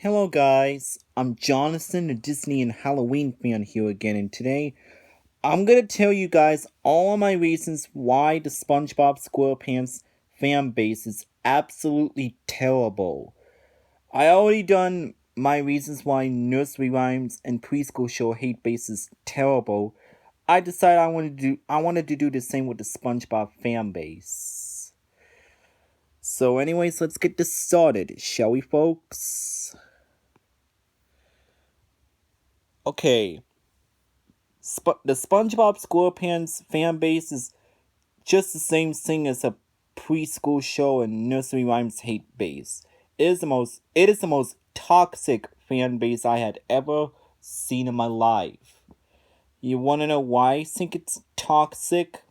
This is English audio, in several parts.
Hello guys, I'm Jonathan, a Disney and Halloween fan here again, and today I'm gonna tell you guys all of my reasons why the SpongeBob SquarePants fan base is absolutely terrible. I already done my reasons why nursery rhymes and preschool show hate base is terrible. I decided I wanted to do the same with the SpongeBob fan base. So anyways, let's get this started, shall we folks? Okay, the SpongeBob SquarePants fan base is just the same thing as a preschool show and nursery rhymes hate base. It is the most toxic fan base I had ever seen in my life. You wanna know why I think it's toxic?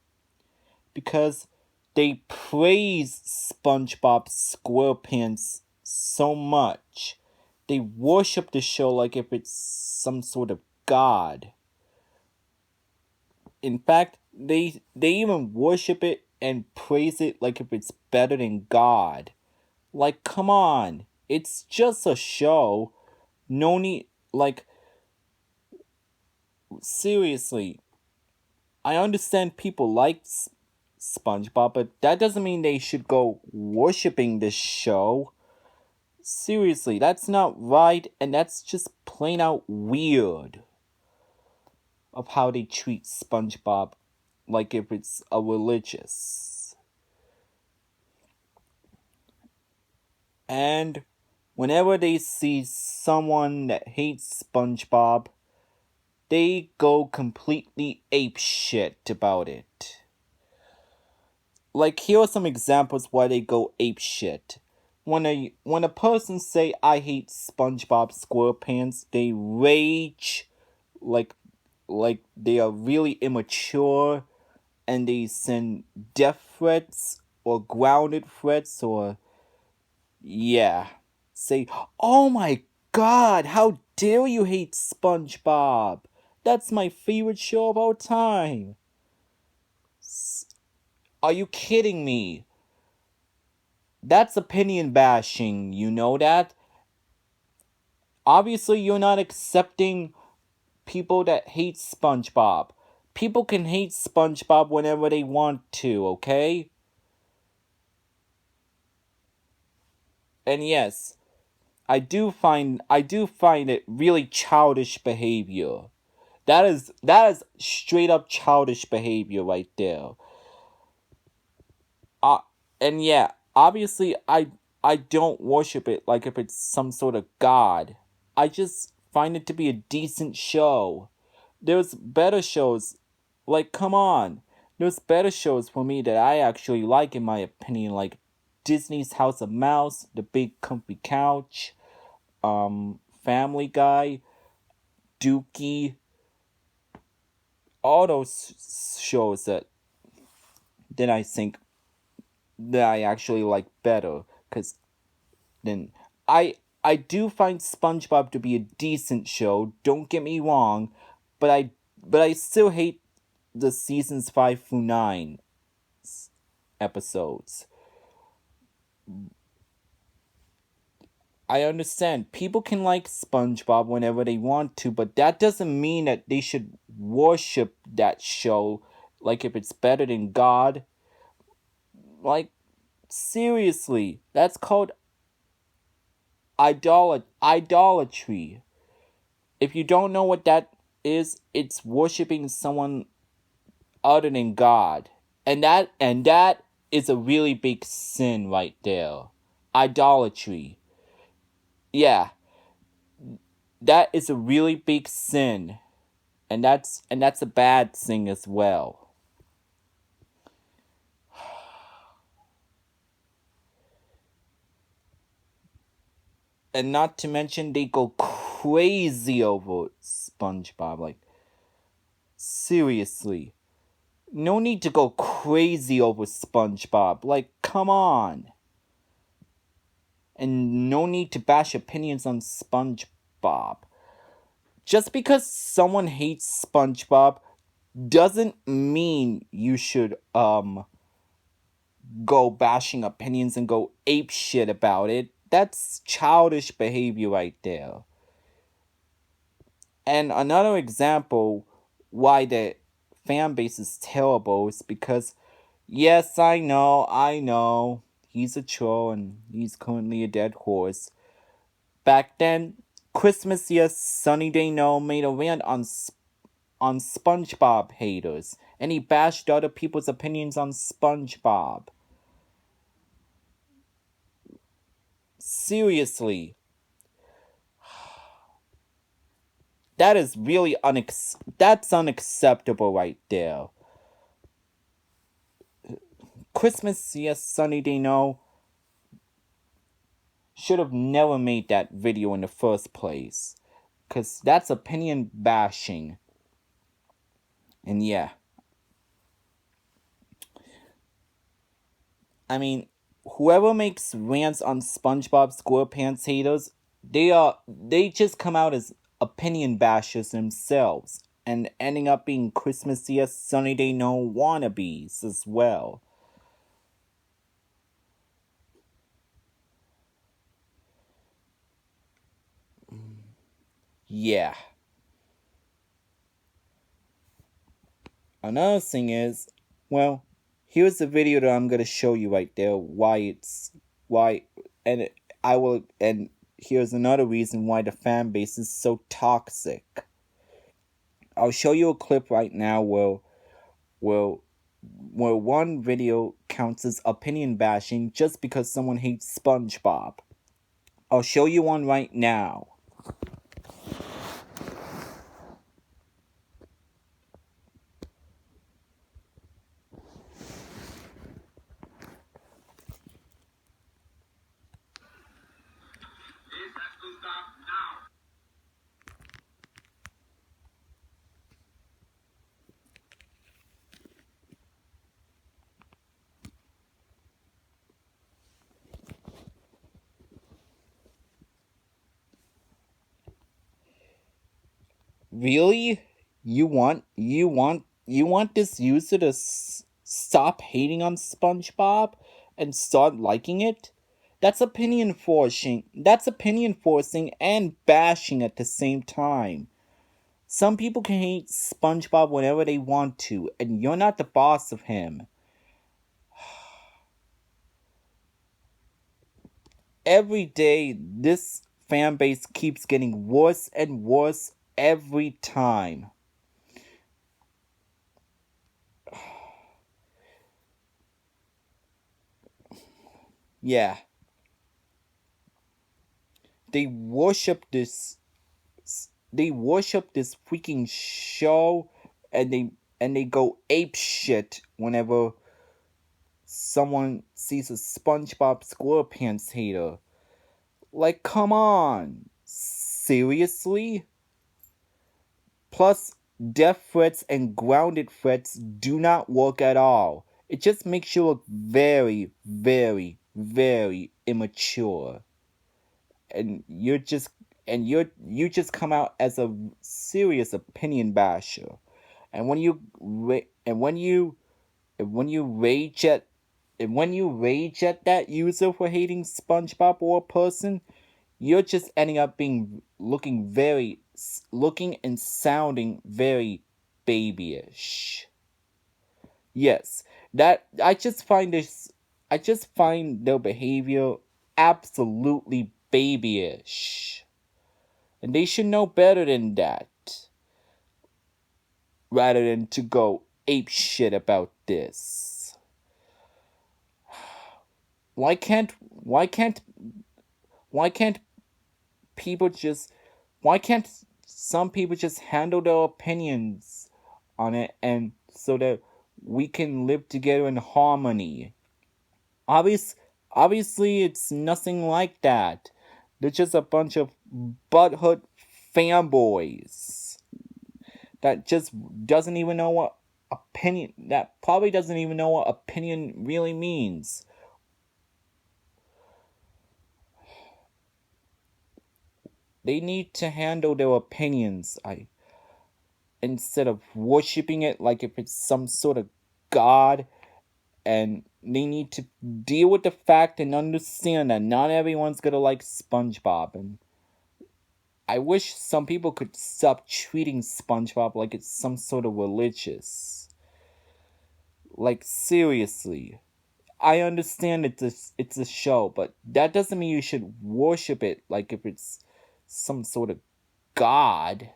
Because they praise SpongeBob SquarePants so much. They worship the show like if it's some sort of god. In fact, they even worship it and praise it like if it's better than God. Like, come on, it's just a show. No need, like, seriously. I understand people like SpongeBob, but that doesn't mean they should go worshiping this show. Seriously, that's not right, and that's just plain out weird of how they treat SpongeBob like if it's a religious. And whenever they see someone that hates SpongeBob, they go completely apeshit about it. Like, here are some examples why they go apeshit. When a person say I hate SpongeBob SquarePants, they rage like they are really immature, and they send death threats or grounded threats or say, "Oh my god, how dare you hate SpongeBob? That's my favorite show of all time." Are you kidding me? That's opinion bashing, you know that? Obviously, you're not accepting people that hate SpongeBob. People can hate SpongeBob whenever they want to, okay? And yes, I do find it really childish behavior. That is straight up childish behavior right there. Uh, and yeah, obviously I don't worship it like if it's some sort of god. I just find it to be a decent show. There's better shows. Like, come on. There's better shows for me that I actually like, in my opinion, like Disney's House of Mouse, The Big Comfy Couch, Family Guy, Dookie, all those shows that I think that I actually like better. Cause then I do find SpongeBob to be a decent show. Don't get me wrong, but I still hate the seasons 5 through 9 episodes. I understand people can like SpongeBob whenever they want to, but that doesn't mean that they should worship that show like if it's better than God. Like, seriously, that's called idolatry. If you don't know what that is, it's worshiping someone other than God. And that is a really big sin right there. Idolatry. Yeah, that is a really big sin. And that's a bad thing as well. And not to mention, they go crazy over SpongeBob. Like, seriously. No need to go crazy over SpongeBob. Like, come on. And no need to bash opinions on SpongeBob. Just because someone hates SpongeBob doesn't mean you should go bashing opinions and go ape shit about it. That's childish behavior right there. And another example why the fan base is terrible is because, yes, I know, he's a troll and he's currently a dead horse. Back then, Christmas Year Sunny Day No made a rant on SpongeBob haters, and he bashed other people's opinions on SpongeBob. Seriously, that is really that's unacceptable right there. Christmas Yes Sunny Day No should have never made that video in the first place, cause that's opinion bashing. And yeah, I mean, whoever makes rants on SpongeBob SquarePants haters, they just come out as opinion bashers themselves and ending up being Christmas Yes Sunny Day No wannabes as well. Yeah. Another thing is, well, here's the video that I'm gonna show you right there. Why, and I will, and here's another reason why the fan base is so toxic. I'll show you a clip right now where where one video counts as opinion bashing just because someone hates SpongeBob. I'll show you one right now. Really? You want this user to stop hating on SpongeBob and start liking it? That's opinion forcing. That's opinion forcing and bashing at the same time. Some people can hate SpongeBob whenever they want to, and you're not the boss of him. Every day, this fan base keeps getting worse and worse every time. Yeah. They worship this freaking show, and they go ape shit whenever someone sees a SpongeBob SquarePants hater. Like, come on. Seriously? Plus, death threats and grounded threats do not work at all. It just makes you look very, very, very immature. And you just come out as a serious opinion basher. And when you rage at that user for hating SpongeBob or a person, you're just ending up looking and sounding very babyish. Yes, that I just find their behavior absolutely babyish. And they should know better than that. Rather than to go ape shit about this. Why can't why can't people just why can't some people just handle their opinions on it, and so that we can live together in harmony? Obvious, Obviously, it's nothing like that. They're just a bunch of butthurt fanboys that just doesn't even know what that probably doesn't even know what opinion really means. They need to handle their opinions, instead of worshipping it like if it's some sort of god, and they need to deal with the fact and understand that not everyone's gonna like SpongeBob. And I wish some people could stop treating SpongeBob like it's some sort of religious. Like, seriously. I understand it's a show, but that doesn't mean you should worship it like if it's some sort of god.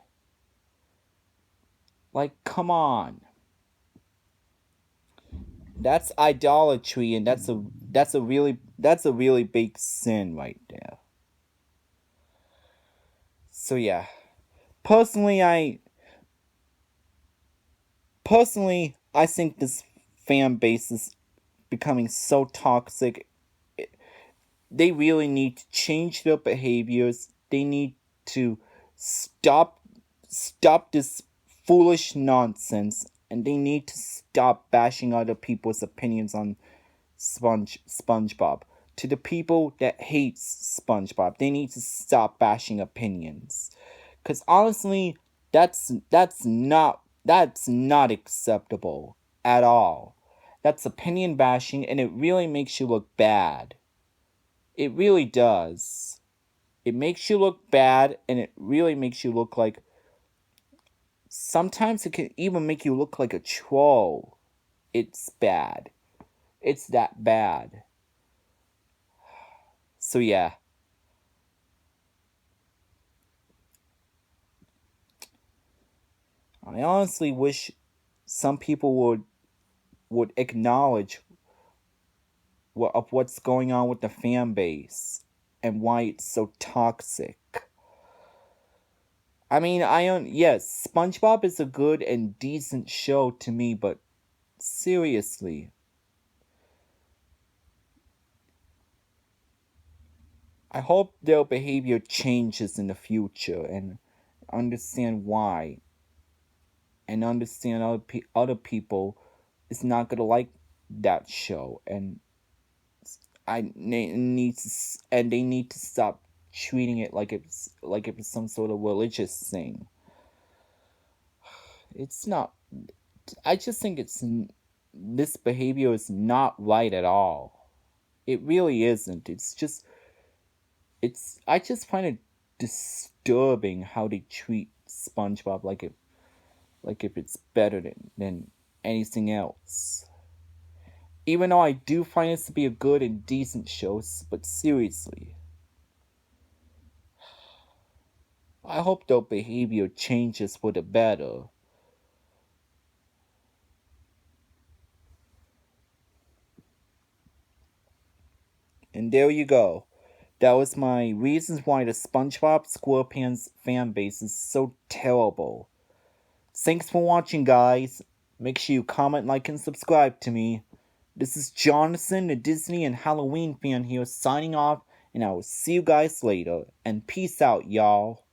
Like, come on. That's idolatry, and that's a really big sin right there. So yeah. Personally, I think this fan base is becoming so toxic. They really need to change their behaviors. They need to stop this foolish nonsense, and they need to stop bashing other people's opinions on SpongeBob. To the people that hates SpongeBob, they need to stop bashing opinions. Cause honestly, that's not acceptable at all. That's opinion bashing, and it really makes you look bad. It really does. It makes you look bad, and it really makes you look like. Sometimes it can even make you look like a troll. It's bad. It's that bad. So yeah. I honestly wish some people would acknowledge what's going on with the fan base and why it's so toxic. I mean, yes, SpongeBob is a good and decent show to me, but seriously, I hope their behavior changes in the future and understand why, and understand other people is not gonna like that show, and they need to stop treating it like it's some sort of religious thing. It's not. I just think this behavior is not right at all. It really isn't. I just find it disturbing how they treat SpongeBob like if it's better than anything else. Even though I do find this to be a good and decent show, but seriously, I hope their behavior changes for the better. And there you go. That was my reasons why the SpongeBob SquarePants fan base is so terrible. Thanks for watching, guys. Make sure you comment, like, and subscribe to me. This is Jonathan, the Disney and Halloween fan here, signing off, and I will see you guys later. And peace out, y'all.